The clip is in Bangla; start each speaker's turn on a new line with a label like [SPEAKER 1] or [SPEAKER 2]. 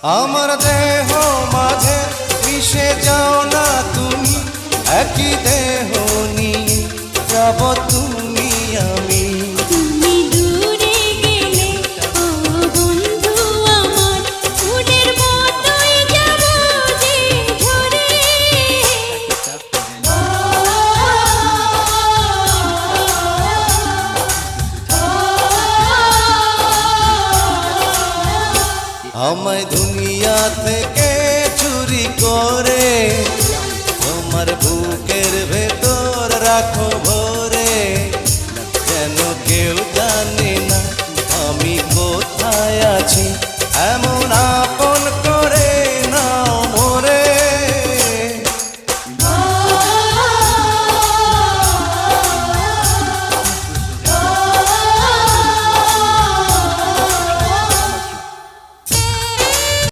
[SPEAKER 1] আমার দেহ মাঝে মিশে যাও না তুমি, একই দেহ নিয়ে যাব তুমি আমি।
[SPEAKER 2] তুমি দূরে গেলে ও বন্ধু আমার, ফুলের মতোই যাব যে ঝরে।
[SPEAKER 1] আমায় দুনিয়া থেকে চুরি করে তোমার বুকের ভেতর রাখো।